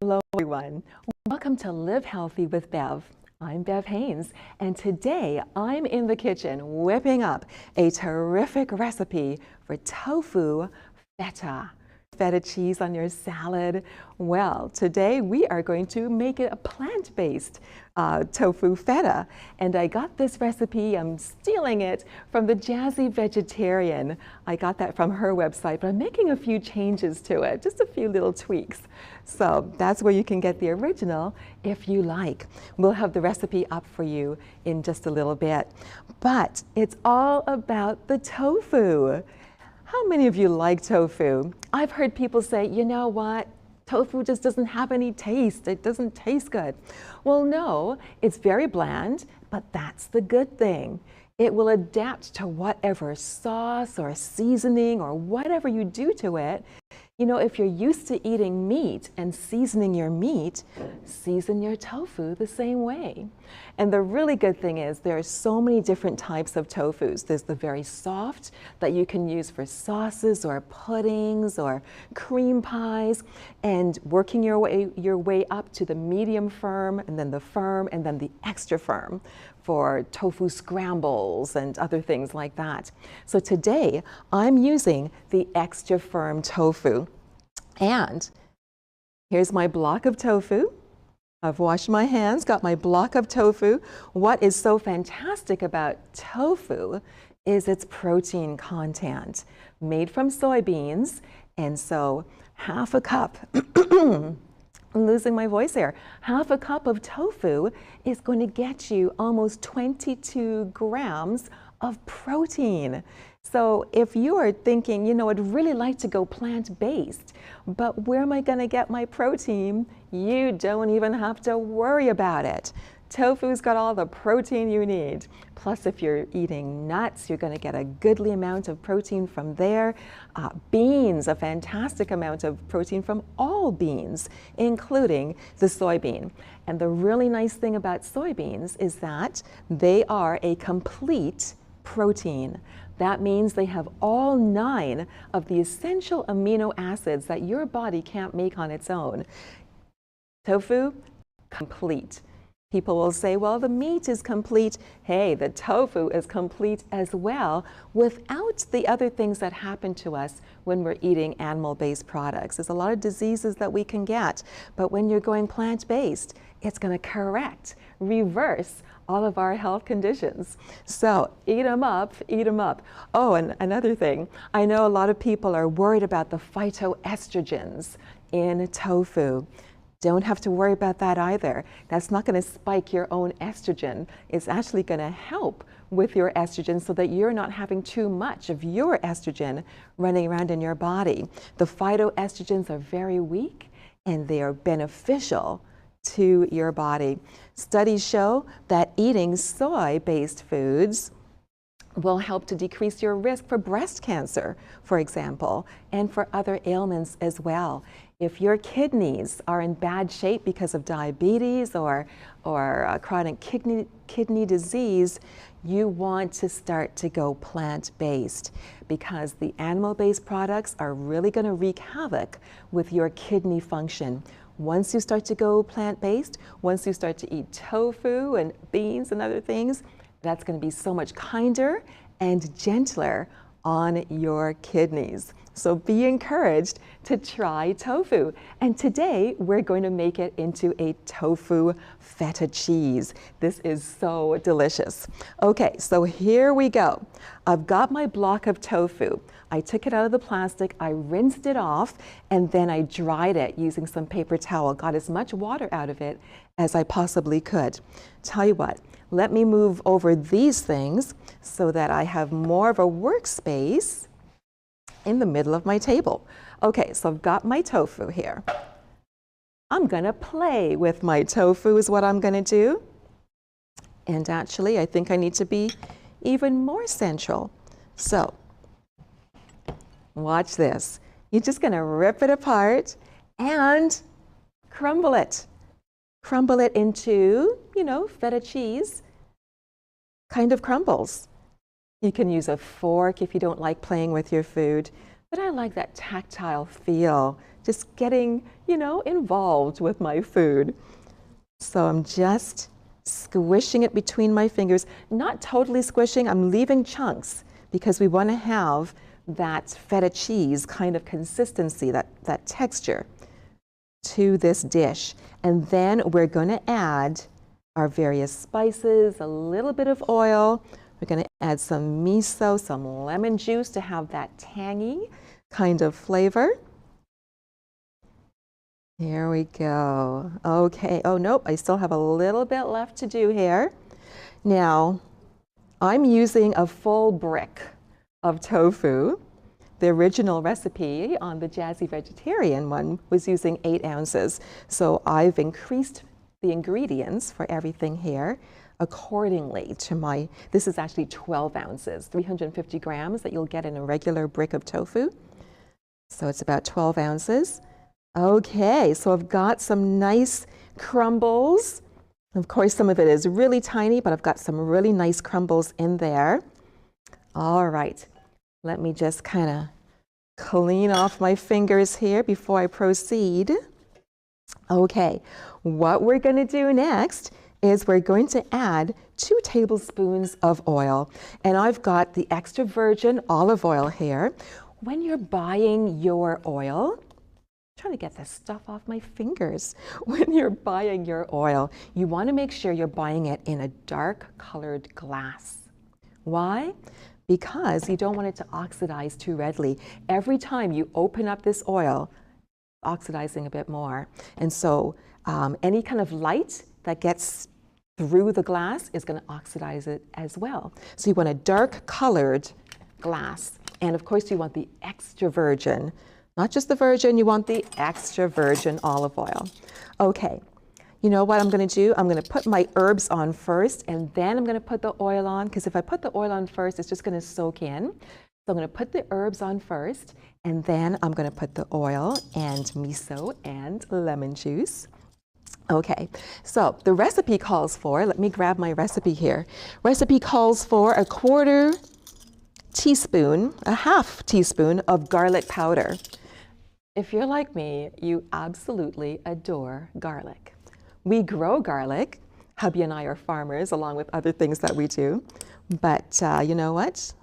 Hello everyone. Welcome to Live Healthy with Bev. I'm Bev Haynes, and today I'm in the kitchen whipping up a terrific recipe for tofu feta. Feta cheese on your salad. Well, today we are going to make it a plant-based tofu feta. And I got this recipe, I'm stealing it from the Jazzy Vegetarian. I got that from her website, but I'm making a few changes to it, just a few little tweaks. So that's where you can get the original if you like. We'll have the recipe up for you in just a little bit. But it's all about the tofu. How many of you like tofu? I've heard people say, you know what? Tofu just doesn't have any taste. It doesn't taste good. Well, no, it's very bland, but that's the good thing. It will adapt to whatever sauce or seasoning or whatever you do to it. You know, if you're used to eating meat and seasoning your meat, season your tofu the same way. And the really good thing is there are so many different types of tofus. There's the very soft that you can use for sauces or puddings or cream pies, and working your way up to the medium firm and then the firm and then the extra firm for tofu scrambles and other things like that. So today I'm using the extra firm tofu. And here's my block of tofu. I've washed my hands, got my block of tofu. What is so fantastic about tofu is its protein content, made from soybeans. And so half a cup, I'm losing my voice here. Half a cup of tofu is going to get you almost 22 grams of protein. So if you are thinking, you know, I'd really like to go plant-based, but where am I going to get my protein? You don't even have to worry about it. Tofu's got all the protein you need. Plus, if you're eating nuts, you're going to get a goodly amount of protein from there. Beans, a fantastic amount of protein from all beans, including the soybean. And the really nice thing about soybeans is that they are a complete protein. That means they have all 9 of the essential amino acids that your body can't make on its own. Tofu, complete. People will say, well, the meat is complete. Hey, the tofu is complete as well without the other things that happen to us when we're eating animal-based products. There's a lot of diseases that we can get, but when you're going plant-based, it's going to correct, reverse all of our health conditions. So eat them up, eat them up. Oh, and another thing, I know a lot of people are worried about the phytoestrogens in tofu. Don't have to worry about that either. That's not going to spike your own estrogen. It's actually going to help with your estrogen so that you're not having too much of your estrogen running around in your body. The phytoestrogens are very weak and they are beneficial to your body. Studies show that eating soy-based foods will help to decrease your risk for breast cancer, for example, and for other ailments as well. If your kidneys are in bad shape because of diabetes or chronic kidney disease, you want to start to go plant-based, because the animal-based products are really going to wreak havoc with your kidney function. Once you start to go plant-based, once you start to eat tofu and beans and other things, that's going to be so much kinder and gentler on your kidneys. So be encouraged to try tofu. And today we're going to make it into a tofu feta cheese. This is so delicious. Okay, so here we go. I've got my block of tofu. I took it out of the plastic, I rinsed it off, and then I dried it using some paper towel. Got as much water out of it as I possibly could. Tell you what, let me move over these things so that I have more of a workspace in the middle of my table. Okay, so I've got my tofu here. I'm gonna play with my tofu is what I'm gonna do. And actually, I think I need to be even more central. So, watch this. You're just gonna rip it apart and crumble it. Crumble it into, you know, feta cheese kind of crumbles. You can use a fork if you don't like playing with your food, but I like that tactile feel just getting, involved with my food. So I'm just squishing it between my fingers, not totally squishing, I'm leaving chunks because we want to have that feta cheese kind of consistency, that texture to this dish. And then we're going to add our various spices, a little bit of oil. We're going to add some miso, some lemon juice to have that tangy kind of flavor. Here we go. Okay. Oh, nope. I still have a little bit left to do here. Now, I'm using a full brick of tofu. The original recipe on the Jazzy Vegetarian one was using 8 ounces. So I've increased the ingredients for everything here accordingly to this is actually 12 ounces, 350 grams that you'll get in a regular brick of tofu. So it's about 12 ounces. Okay, so I've got some nice crumbles. Of course, some of it is really tiny, but I've got some really nice crumbles in there. All right, let me just kind of clean off my fingers here before I proceed. Okay, what we're going to do next is we're going to add 2 tablespoons of oil. And I've got the extra virgin olive oil here. When you're buying your oil, trying to get this stuff off my fingers. When you're buying your oil, you want to make sure you're buying it in a dark colored glass. Why? Because you don't want it to oxidize too readily. Every time you open up this oil, oxidizing a bit more. And so any kind of light that gets through the glass is going to oxidize it as well. So you want a dark colored glass. And of course you want the extra virgin, not just the virgin, you want the extra virgin olive oil. Okay, you know what I'm going to do? I'm going to put my herbs on first, and then I'm going to put the oil on, because if I put the oil on first, it's just going to soak in. So I'm going to put the herbs on first, and then I'm going to put the oil and miso and lemon juice. Okay, so the recipe calls for, let me grab my recipe here. Recipe calls for a 1/4 teaspoon, a 1/2 teaspoon of garlic powder. If you're like me, you absolutely adore garlic. We grow garlic. Hubby and I are farmers, along with other things that we do. But you know what?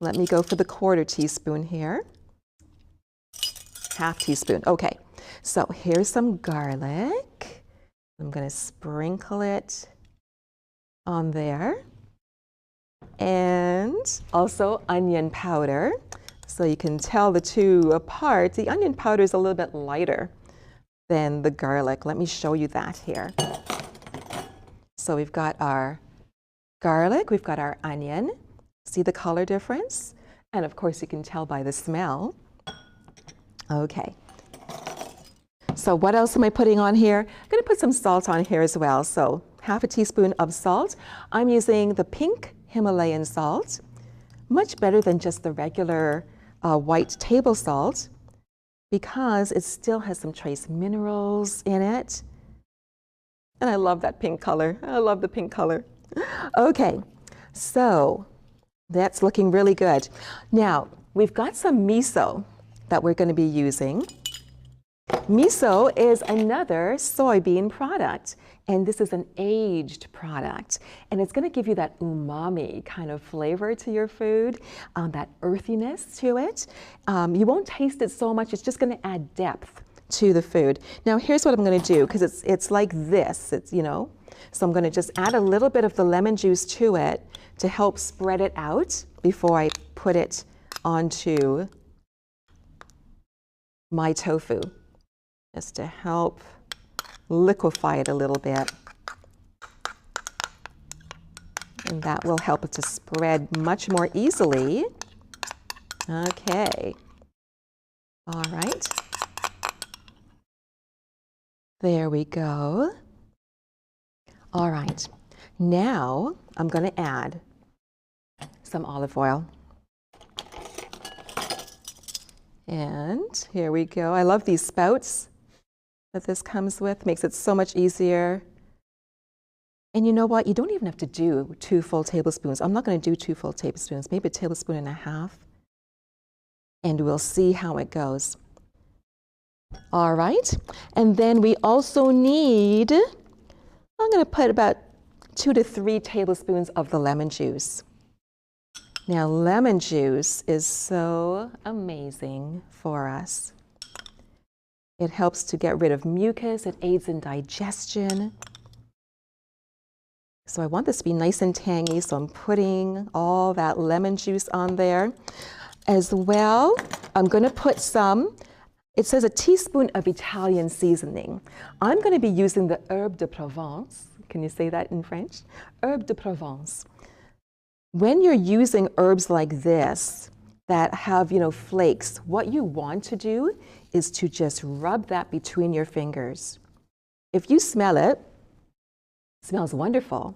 Let me go for the 1/4 teaspoon here. 1/2 teaspoon. Okay, so here's some garlic. I'm going to sprinkle it on there. And also onion powder. So you can tell the two apart. The onion powder is a little bit lighter than the garlic. Let me show you that here. So we've got our garlic, we've got our onion. See the color difference? And of course you can tell by the smell. Okay. So what else am I putting on here? I'm going to put some salt on here as well. So 1/2 teaspoon of salt. I'm using the pink Himalayan salt. Much better than just the regular white table salt, because it still has some trace minerals in it. And I love that pink color. I love the pink color. Okay, so that's looking really good. Now, we've got some miso that we're going to be using. Miso is another soybean product, and this is an aged product, and it's going to give you that umami kind of flavor to your food, that earthiness to it. You won't taste it so much, it's just going to add depth to the food. Now here's what I'm going to do, because it's like this, so I'm going to just add a little bit of the lemon juice to it to help spread it out before I put it onto my tofu, just to help liquefy it a little bit. And that will help it to spread much more easily. Okay. All right. There we go. All right. Now I'm going to add some olive oil. And here we go. I love these spouts that this comes with. Makes it so much easier. And you know what? You don't even have to do 2 full tablespoons. I'm not going to do 2 full tablespoons, maybe 1.5 tablespoons. And we'll see how it goes. All right, and then we also need, I'm going to put about 2 to 3 tablespoons of the lemon juice. Now, lemon juice is so amazing for us. It helps to get rid of mucus, it aids in digestion. So I want this to be nice and tangy, so I'm putting all that lemon juice on there. As well, I'm going to put some, it says a teaspoon of Italian seasoning. I'm going to be using the herbe de Provence. Can you say that in French? Herbe de Provence. When you're using herbs like this that have, flakes, what you want to do is to just rub that between your fingers. If you smell it, it smells wonderful.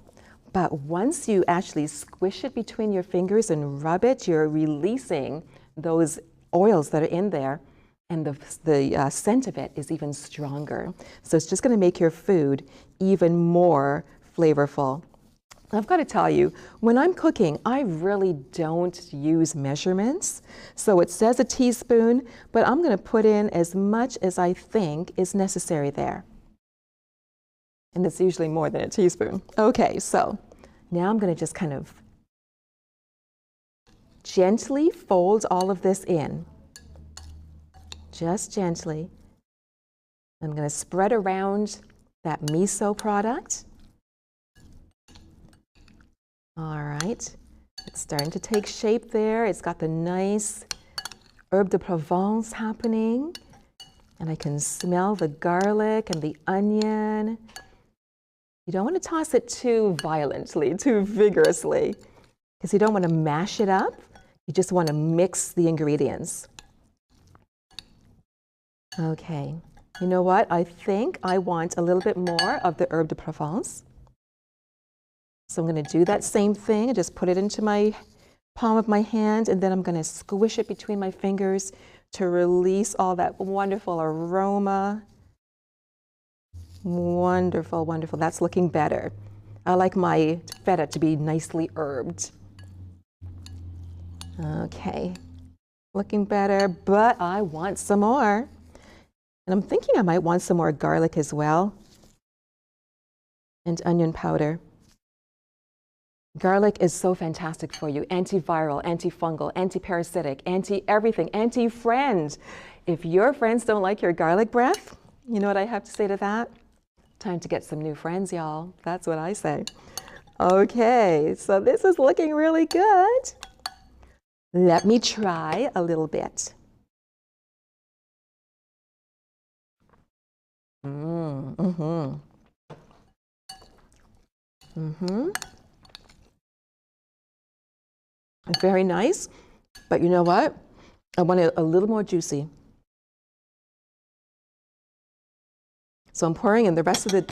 But once you actually squish it between your fingers and rub it, you're releasing those oils that are in there, and the scent of it is even stronger. So it's just going to make your food even more flavorful. I've got to tell you, when I'm cooking, I really don't use measurements. So it says a teaspoon, but I'm going to put in as much as I think is necessary there. And it's usually more than a teaspoon. Okay, so now I'm going to just kind of gently fold all of this in. Just gently. I'm going to spread around that miso product. All right, it's starting to take shape there. It's got the nice herbe de Provence happening, and I can smell the garlic and the onion. You don't want to toss it too violently, too vigorously, because you don't want to mash it up. You just want to mix the ingredients. Okay, you know what? I think I want a little bit more of the herbe de Provence. So I'm going to do that same thing and just put it into my palm of my hand, and then I'm going to squish it between my fingers to release all that wonderful aroma. Wonderful, wonderful. That's looking better. I like my feta to be nicely herbed. Okay, looking better, but I want some more. And I'm thinking I might want some more garlic as well, and onion powder. Garlic is so fantastic for you. Antiviral, antifungal, antiparasitic, anti-everything, anti-friend. If your friends don't like your garlic breath, you know what I have to say to that? Time to get some new friends, y'all. That's what I say. Okay, so this is looking really good. Let me try a little bit. Very nice, but you know what? I want it a little more juicy. So I'm pouring in the rest of the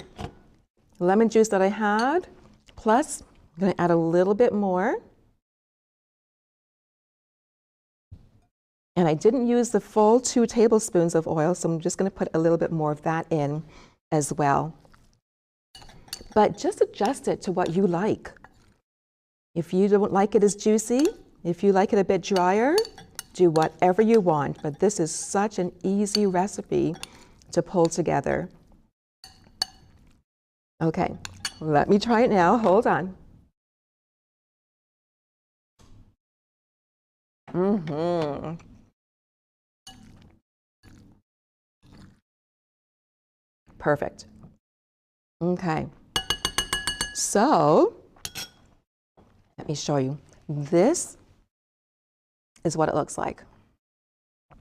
lemon juice that I had, plus I'm going to add a little bit more. And I didn't use the full 2 tablespoons of oil, so I'm just going to put a little bit more of that in as well. But just adjust it to what you like. If you don't like it as juicy, if you like it a bit drier, do whatever you want. But this is such an easy recipe to pull together. Okay, let me try it now. Hold on. Perfect. Okay, so let me show you. This is what it looks like.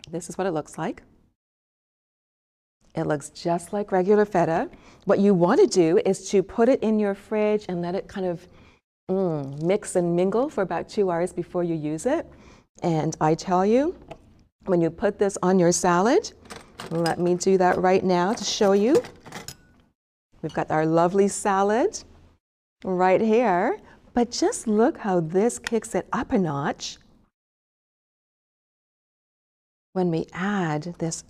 This is what it looks like. It looks just like regular feta. What you want to do is to put it in your fridge and let it kind of mix and mingle for about 2 hours before you use it. And I tell you, when you put this on your salad, let me do that right now to show you. We've got our lovely salad right here, but just look how this kicks it up a notch when we add this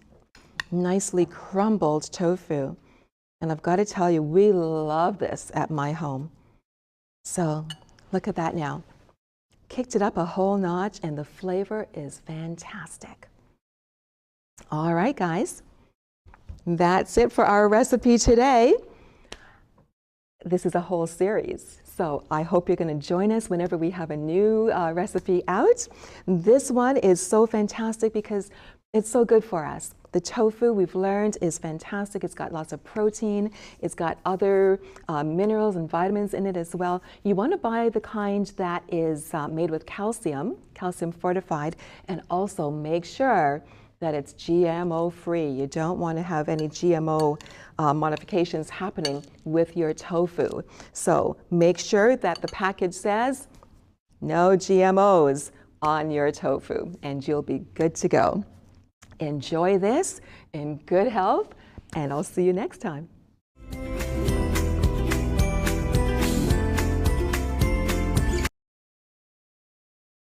nicely crumbled tofu. And I've got to tell you, we love this at my home. So look at that now. Kicked it up a whole notch, and the flavor is fantastic. All right, guys. that's it for our recipe today. This is a whole series, so I hope you're going to join us whenever we have a new recipe out. This one is so fantastic because it's so good for us. The tofu, we've learned, is fantastic. It's got lots of protein. It's got other minerals and vitamins in it as well. You want to buy the kind that is made with calcium fortified, and also make sure that it's GMO free. You don't want to have any GMO modifications happening with your tofu. So make sure that the package says no GMOs on your tofu, and you'll be good to go. Enjoy this in good health, and I'll see you next time.